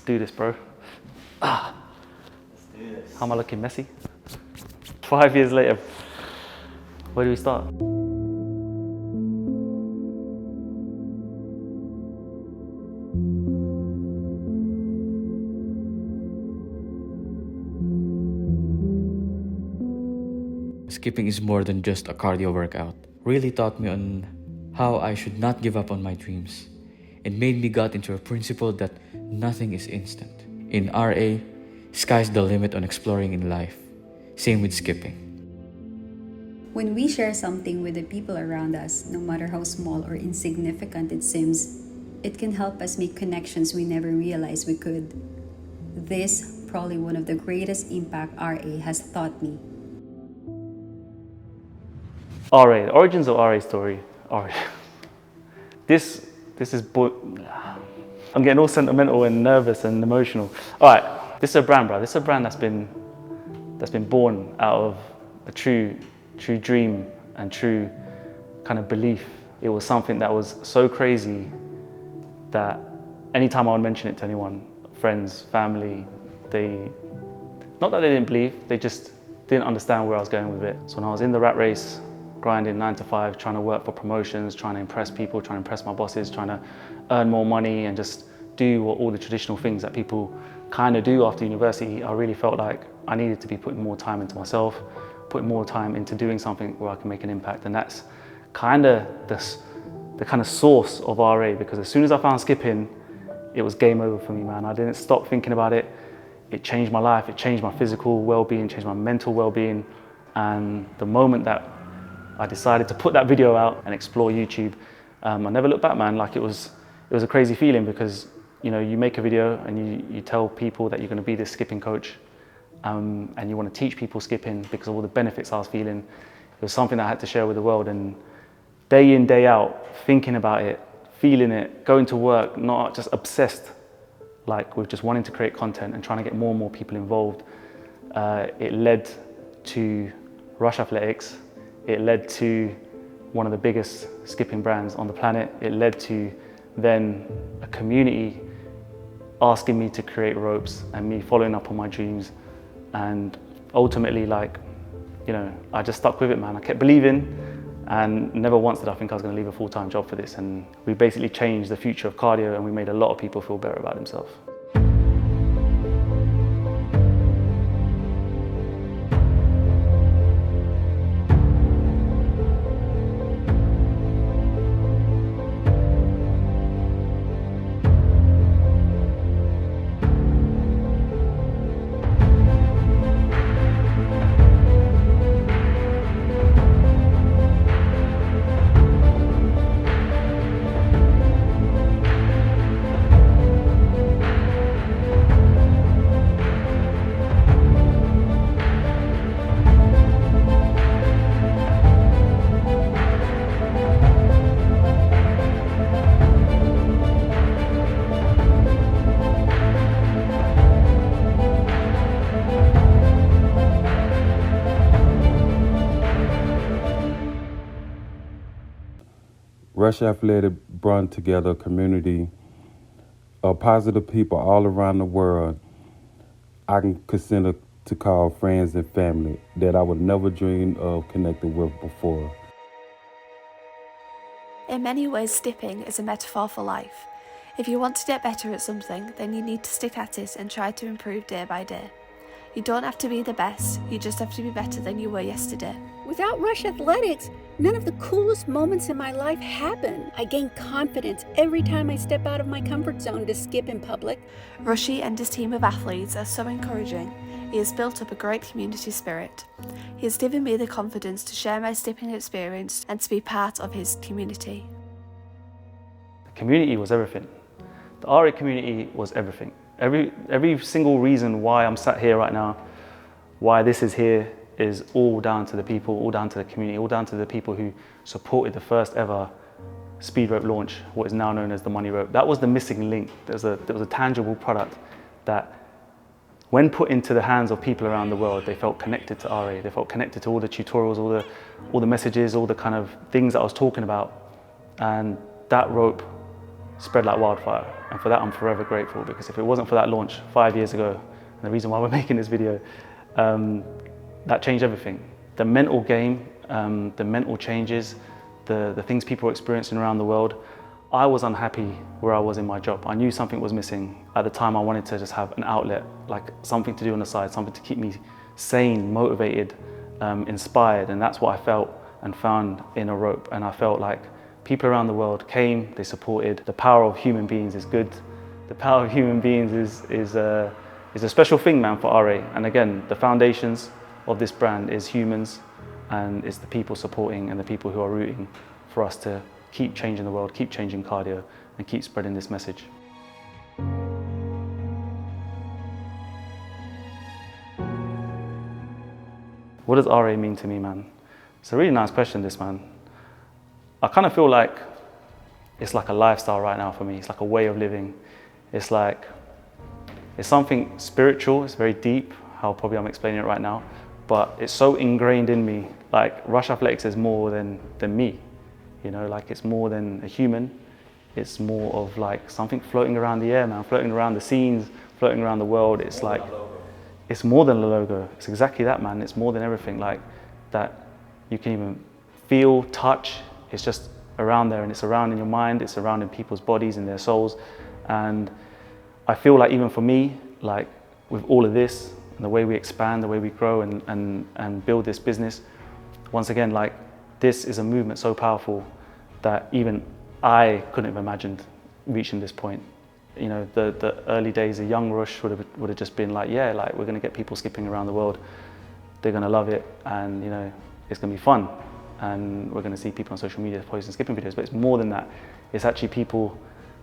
do this, bro. Let's do this. How am I looking, messy? 5 years later, where do we start? Skipping is more than just a cardio workout. Really taught me on how I should not give up on my dreams. It made me got into a principle that nothing is instant. In RA, sky's the limit on exploring in life. Same with skipping. When we share something with the people around us, no matter how small or insignificant it seems, it can help us make connections we never realized we could. This probably one of the greatest impact RA has taught me. RA, the origins of RA story. RA. This is, I'm getting all sentimental and nervous and emotional. All right, this is a brand, bro. This is a brand that's been born out of a true dream and true kind of belief. It was something that was so crazy that anytime I would mention it to anyone, friends, family, not that they didn't believe, they just didn't understand where I was going with it. So when I was in the rat race, grinding 9 to 5, trying to work for promotions, trying to impress people, trying to impress my bosses, trying to earn more money and just do all the traditional things that people kind of do after university, I really felt like I needed to be putting more time into myself, putting more time into doing something where I can make an impact. And that's kind of the kind of source of RA, because as soon as I found skipping, it was game over for me, man. I didn't stop thinking about it. It changed my life, it changed my physical well-being, changed my mental well-being. And the moment that I decided to put that video out and explore YouTube, I never looked back, man. Like it was a crazy feeling, because you know, you make a video and you tell people that you're going to be this skipping coach, and you want to teach people skipping because of all the benefits I was feeling. It was something I had to share with the world, and day in, day out, thinking about it, feeling it, going to work, not just obsessed like with just wanting to create content and trying to get more and more people involved. It led to Rush Athletics. It led to one of the biggest skipping brands on the planet. It led to then a community asking me to create ropes and me following up on my dreams. And ultimately, like, you know, I just stuck with it, man. I kept believing, and never once did I think I was going to leave a full-time job for this. And we basically changed the future of cardio, and we made a lot of people feel better about themselves. Rush Athletic brought together a community of positive people all around the world I can consider to call friends and family that I would never dream of connecting with before. In many ways, skipping is a metaphor for life. If you want to get better at something, then you need to stick at it and try to improve day by day. You don't have to be the best, you just have to be better than you were yesterday. Without Rush Athletics, none of the coolest moments in my life happen. I gain confidence every time I step out of my comfort zone to skip in public. Rushy and his team of athletes are so encouraging. He has built up a great community spirit. He has given me the confidence to share my skipping experience and to be part of his community. The community was everything. The RA community was everything. Every single reason why I'm sat here right now, why this is here, is all down to the people, all down to the community, all down to the people who supported the first ever speed rope launch, what is now known as the money rope. That was the missing link. There was a tangible product that, when put into the hands of people around the world, they felt connected to RA. They felt connected to all the tutorials, all the messages, all the kind of things that I was talking about. And that rope spread like wildfire. And for that, I'm forever grateful, because if it wasn't for that launch 5 years ago, and the reason why we're making this video, that changed everything. The mental game, the mental changes, the things people are experiencing around the world. I was unhappy where I was in my job. I knew something was missing. At the time, I wanted to just have an outlet, like something to do on the side, something to keep me sane, motivated, inspired. And that's what I felt and found in a rope. And I felt like people around the world came, they supported. The power of human beings is good. The power of human beings is a special thing, man, for RA. And again, the foundations of this brand is humans, and it's the people supporting and the people who are rooting for us to keep changing the world, keep changing cardio, and keep spreading this message. What does RA mean to me, man? It's a really nice question, this, man. I kind of feel like it's like a lifestyle right now for me. It's like a way of living. It's something spiritual. It's very deep, how probably I'm explaining it right now, but it's so ingrained in me. Like, Rush Athletics is more than me, you know, like it's more than a human. It's more of like something floating around the air, man, floating around the scenes, floating around the world. It's like, it's more than the logo. It's exactly that, man. It's more than everything, like that you can even feel, touch. It's just around there, and it's around in your mind. It's around in people's bodies and their souls. And I feel like even for me, like with all of this and the way we expand, the way we grow and build this business, once again, like this is a movement so powerful that even I couldn't have imagined reaching this point. You know, the early days, a young Rush would have just been like, yeah, like we're gonna get people skipping around the world. They're gonna love it, and you know, it's gonna be fun. And we're gonna see people on social media posting skipping videos, but it's more than that. It's actually people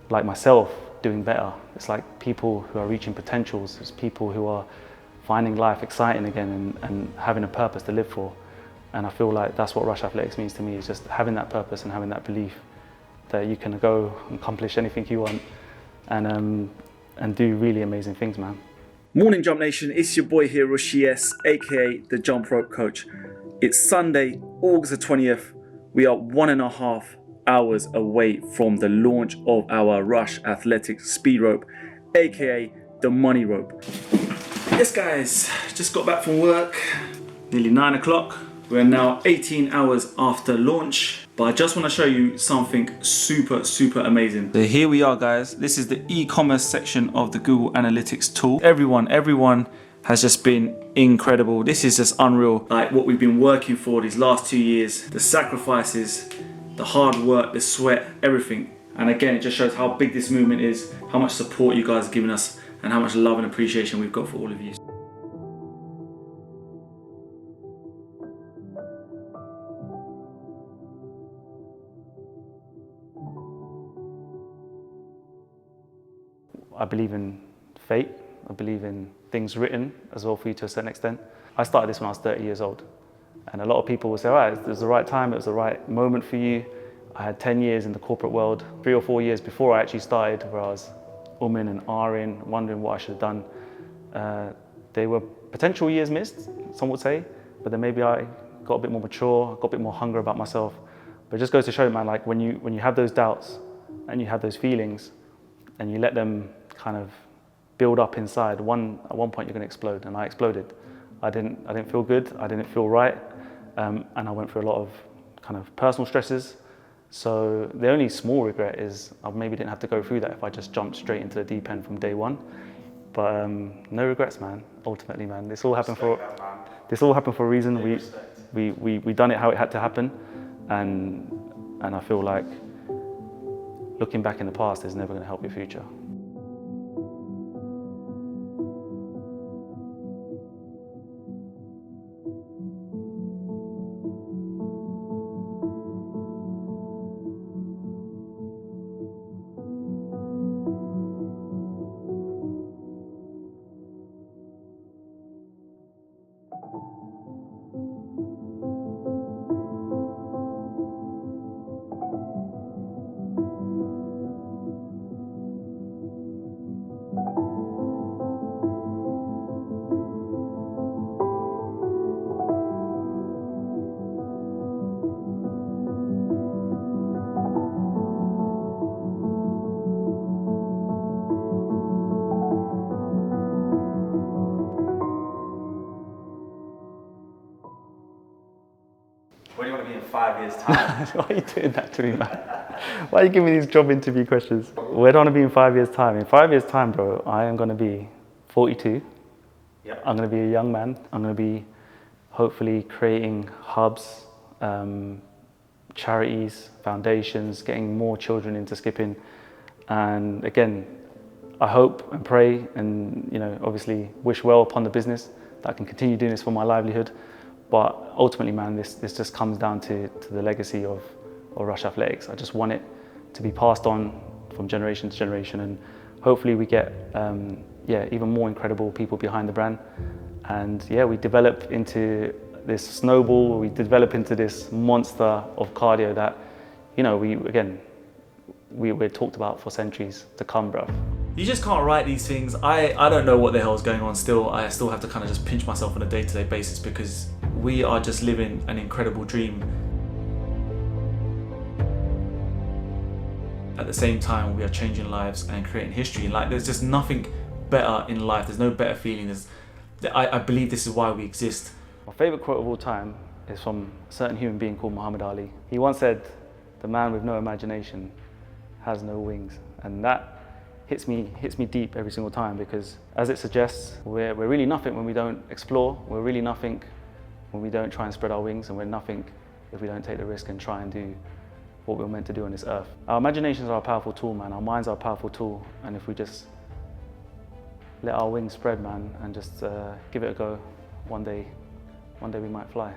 like myself doing better. It's like people who are reaching potentials. It's people who are finding life exciting again and having a purpose to live for. And I feel like that's what Rush Athletics means to me, is just having that purpose and having that belief that you can go and accomplish anything you want and do really amazing things, man. Morning Jump Nation, it's your boy here, Rushy S, aka the Jump Rope Coach. It's Sunday, August the 20th. We are 1.5 hours away from the launch of our Rush Athletics Speed Rope, aka the Money Rope. Yes guys, just got back from work, nearly 9 o'clock. We're now 18 hours after launch, but I just want to show you something super amazing. So here we are, guys. This is the e-commerce section of the Google Analytics tool. Everyone has just been incredible. This is just unreal. Like what we've been working for these last 2 years, the sacrifices, the hard work, the sweat, everything. And again, it just shows how big this movement is, how much support you guys are giving us, and how much love and appreciation we've got for all of you. I believe in fate. I believe in things written as well for you to a certain extent. I started this when I was 30 years old. And a lot of people will say, all right, it was the right time, it was the right moment for you. I had 10 years in the corporate world, 3 or 4 years before I actually started, where I was umming and ahhing, wondering what I should have done. They were potential years missed, some would say, but then maybe I got a bit more mature, got a bit more hunger about myself. But it just goes to show, man, like when you have those doubts and you have those feelings and you let them kind of build up inside, at one point you're going to explode, and I exploded. I didn't feel good, I didn't feel right, and I went through a lot of kind of personal stresses. So the only small regret is I maybe didn't have to go through that if I just jumped straight into the deep end from day one. But no regrets, man. Ultimately, man, this all happened for a reason. We done it how it had to happen, and I feel like looking back in the past is never going to help your future. years' time? Why are you doing that to me, man? Why are you giving me these job interview questions? Where do I want to be in 5 years' time? In 5 years' time, bro, I am going to be 42. Yep. I'm going to be a young man. I'm going to be hopefully creating hubs, charities, foundations, getting more children into skipping. And again, I hope and pray and, you know, obviously wish well upon the business that I can continue doing this for my livelihood. But ultimately, man, this just comes down to the legacy of Rush Athletics. I just want it to be passed on from generation to generation, and hopefully we get even more incredible people behind the brand. And yeah, we develop into this snowball, we develop into this monster of cardio that, you know, we're talked about for centuries to come, bruv. You just can't write these things. I don't know what the hell's going on still. I still have to kind of just pinch myself on a day-to-day basis because we are just living an incredible dream. At the same time, we are changing lives and creating history. Like, there's just nothing better in life. There's no better feeling. I believe this is why we exist. My favourite quote of all time is from a certain human being called Muhammad Ali. He once said, "The man with no imagination has no wings." And that hits me deep every single time, because as it suggests, we're really nothing when we don't explore. We're really nothing when we don't try and spread our wings, and we're nothing if we don't take the risk and try and do what we're meant to do on this earth. Our imaginations are a powerful tool, man. Our minds are a powerful tool, and if we just let our wings spread, man, and just give it a go, one day we might fly.